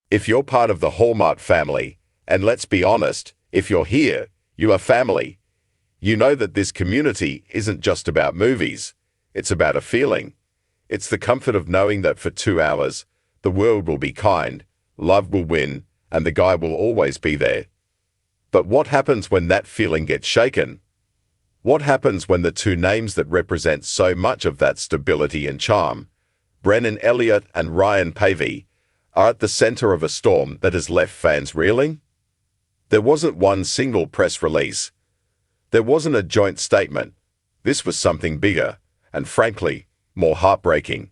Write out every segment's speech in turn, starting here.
If you're part of the Hallmark family, and let's be honest, if you're here, you are family. You know that this community isn't just about movies. It's about a feeling. It's the comfort of knowing that for 2 hours, the world will be kind, love will win, and the guy will always be there. But what happens when that feeling gets shaken? What happens when the two names that represent so much of that stability and charm, Brennan Elliott and Ryan Paevey, are at the center of a storm that has left fans reeling? There wasn't one single press release. There wasn't a joint statement. This was something bigger, and frankly, more heartbreaking.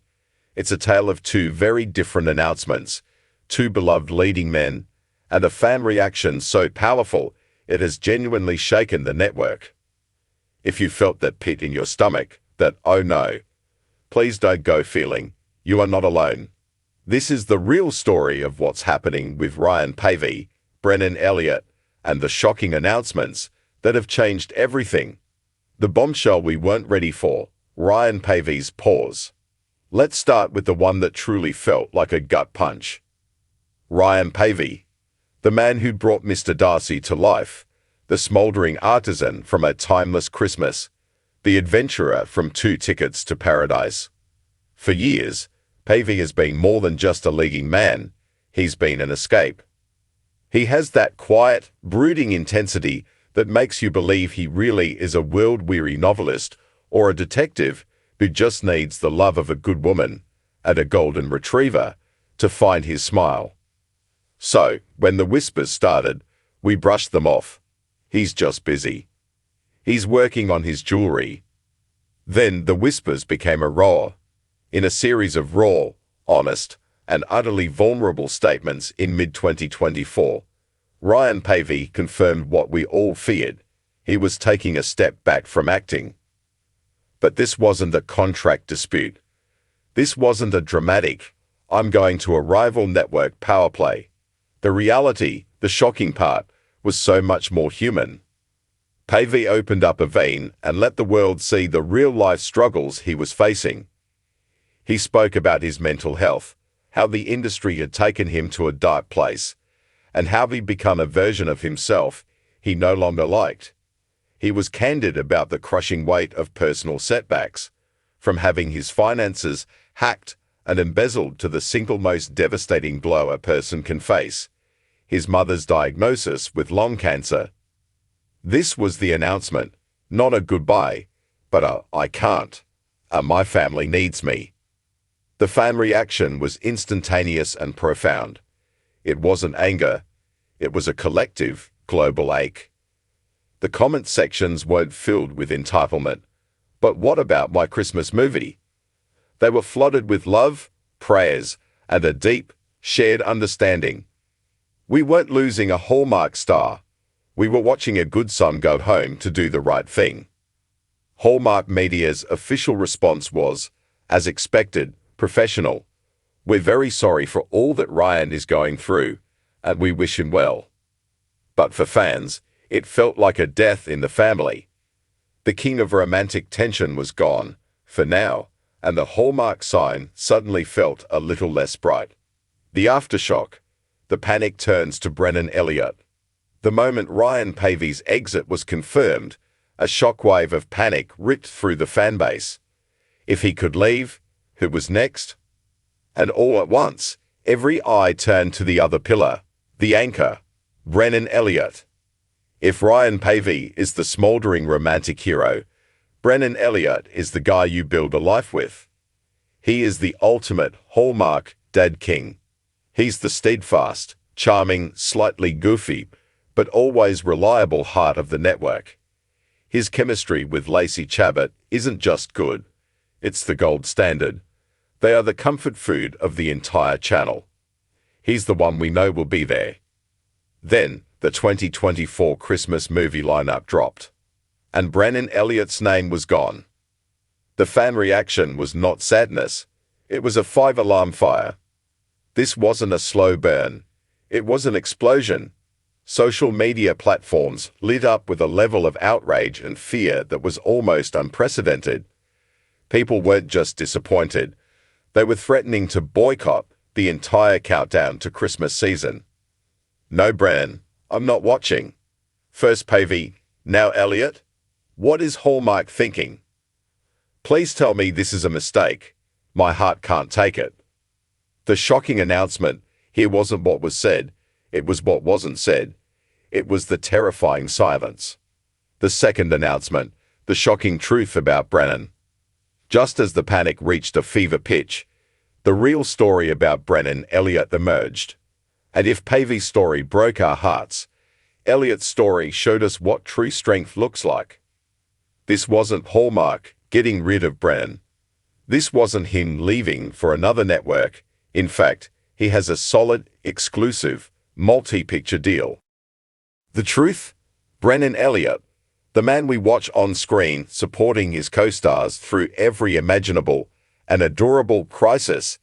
It's a tale of two very different announcements, two beloved leading men, and a fan reaction so powerful it has genuinely shaken the network. If you felt that pit in your stomach, that "oh no, please don't go" feeling, you are not alone. This is the real story of what's happening with Ryan Paevey, Brennan Elliott, and the shocking announcements that have changed everything. The bombshell we weren't ready for, Ryan Paevey's pause. Let's start with the one that truly felt like a gut punch. Ryan Paevey, the man who brought Mr. Darcy to life, the smoldering artisan from A Timeless Christmas, the adventurer from 2 Tickets to Paradise. For years, Paevey has been more than just a leading man, he's been an escape. He has that quiet, brooding intensity that makes you believe he really is a world-weary novelist or a detective who just needs the love of a good woman and a golden retriever to find his smile. So, when the whispers started, we brushed them off. He's just busy. He's working on his jewelry. Then the whispers became a roar. In a series of raw, honest, and utterly vulnerable statements in mid-2024, Ryan Paevey confirmed what we all feared. He was taking a step back from acting. But this wasn't a contract dispute. This wasn't a dramatic, "I'm going to a rival network" power play. The reality, the shocking part, was so much more human. Paevey opened up a vein and let the world see the real-life struggles he was facing. He spoke about his mental health, how the industry had taken him to a dark place, and how he'd become a version of himself he no longer liked. He was candid about the crushing weight of personal setbacks, from having his finances hacked and embezzled to the single most devastating blow a person can face, his mother's diagnosis with lung cancer. This was the announcement, not a goodbye, but a "I can't, my family needs me." The fan reaction was instantaneous and profound. It wasn't anger, it was a collective, global ache. The comment sections weren't filled with entitlement. "But what about my Christmas movie?" They were flooded with love, prayers, and a deep, shared understanding. We weren't losing a Hallmark star. We were watching a good son go home to do the right thing. Hallmark Media's official response was, as expected, professional. "We're very sorry for all that Ryan is going through, and we wish him well." But for fans, it felt like a death in the family. The king of romantic tension was gone, for now, and the Hallmark sign suddenly felt a little less bright. The aftershock. The panic turns to Brennan Elliott. The moment Ryan Paevey's exit was confirmed, a shockwave of panic ripped through the fanbase. If he could leave, who was next? And all at once, every eye turned to the other pillar, the anchor, Brennan Elliott. If Ryan Paevey is the smoldering romantic hero, Brennan Elliott is the guy you build a life with. He is the ultimate Hallmark dad king. He's the steadfast, charming, slightly goofy, but always reliable heart of the network. His chemistry with Lacey Chabot isn't just good, it's the gold standard. They are the comfort food of the entire channel. He's the one we know will be there. Then, the 2024 Christmas movie lineup dropped, and Brennan Elliott's name was gone. The fan reaction was not sadness, it was a 5-alarm fire. This wasn't a slow burn, it was an explosion. Social media platforms lit up with a level of outrage and fear that was almost unprecedented. People weren't just disappointed, they were threatening to boycott, the entire countdown to Christmas season. No, Brennan, I'm not watching. First Paevey, now Elliott. What is Hallmark thinking? Please tell me this is a mistake. My heart can't take it. The shocking announcement here wasn't what was said, it was what wasn't said. It was the terrifying silence. The second announcement, the shocking truth about Brennan. Just as the panic reached a fever pitch, the real story about Brennan Elliott emerged. And if Paevey's story broke our hearts, Elliott's story showed us what true strength looks like. This wasn't Hallmark getting rid of Brennan. This wasn't him leaving for another network. In fact, he has a solid, exclusive, multi-picture deal. The truth? Brennan Elliott, the man we watch on screen supporting his co-stars through every imaginable and adorable crisis,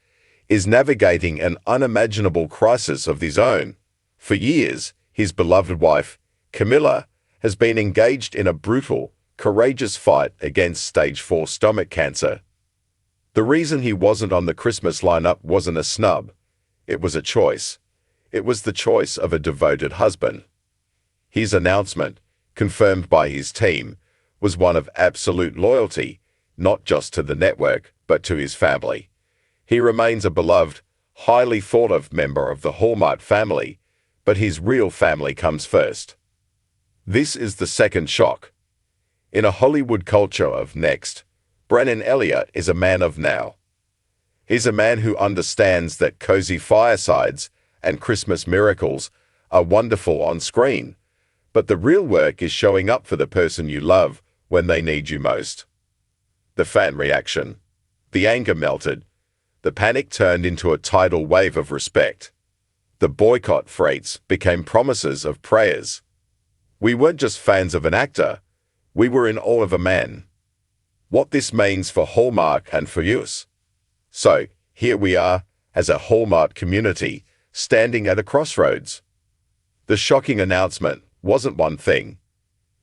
is navigating an unimaginable crisis of his own. For years, his beloved wife, Camilla, has been engaged in a brutal, courageous fight against stage 4 stomach cancer. The reason he wasn't on the Christmas lineup wasn't a snub. It was a choice. It was the choice of a devoted husband. His announcement, confirmed by his team, was one of absolute loyalty, not just to the network, but to his family. He remains a beloved, highly thought-of member of the Hallmark family, but his real family comes first. This is the second shock. In a Hollywood culture of next, Brennan Elliott is a man of now. He's a man who understands that cozy firesides and Christmas miracles are wonderful on screen, but the real work is showing up for the person you love when they need you most. The fan reaction. The anger melted. The panic turned into a tidal wave of respect. The boycott freights became promises of prayers. We weren't just fans of an actor, we were in awe of a man. What this means for Hallmark and for us. So, here we are, as a Hallmark community, standing at a crossroads. The shocking announcement wasn't one thing.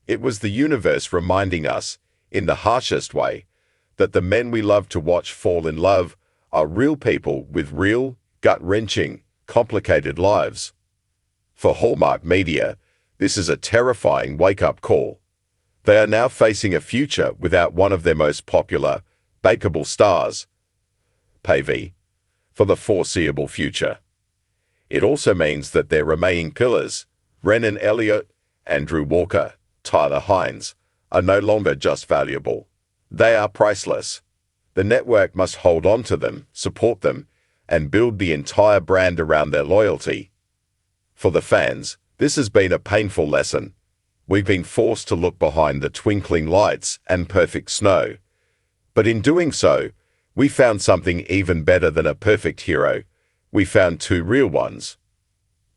It was the universe reminding us, in the harshest way, that the men we love to watch fall in love are real people with real, gut-wrenching, complicated lives. For Hallmark Media, this is a terrifying wake-up call. They are now facing a future without one of their most popular, bakeable stars, Paevey, for the foreseeable future. It also means that their remaining pillars, Brennan Elliott, Andrew Walker, Tyler Hines, are no longer just valuable. They are priceless. The network must hold on to them, support them, and build the entire brand around their loyalty. For the fans, this has been a painful lesson. We've been forced to look behind the twinkling lights and perfect snow. But in doing so, we found something even better than a perfect hero. We found two real ones.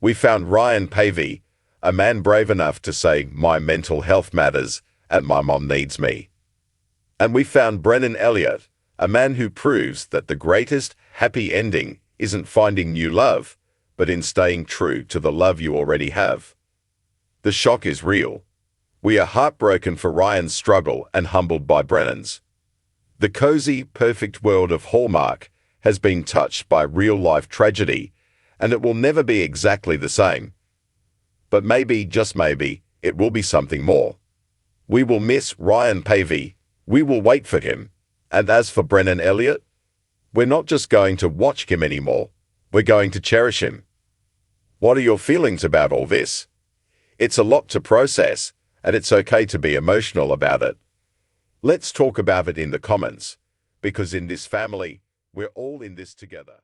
We found Ryan Paevey, a man brave enough to say, "My mental health matters and my mom needs me." And we found Brennan Elliott, a man who proves that the greatest happy ending isn't finding new love, but in staying true to the love you already have. The shock is real. We are heartbroken for Ryan's struggle and humbled by Brennan's. The cozy, perfect world of Hallmark has been touched by real-life tragedy, and it will never be exactly the same. But maybe, just maybe, it will be something more. We will miss Ryan Paevey. We will wait for him. And as for Brennan Elliott, we're not just going to watch him anymore. We're going to cherish him. What are your feelings about all this? It's a lot to process, and it's okay to be emotional about it. Let's talk about it in the comments, because in this family, we're all in this together.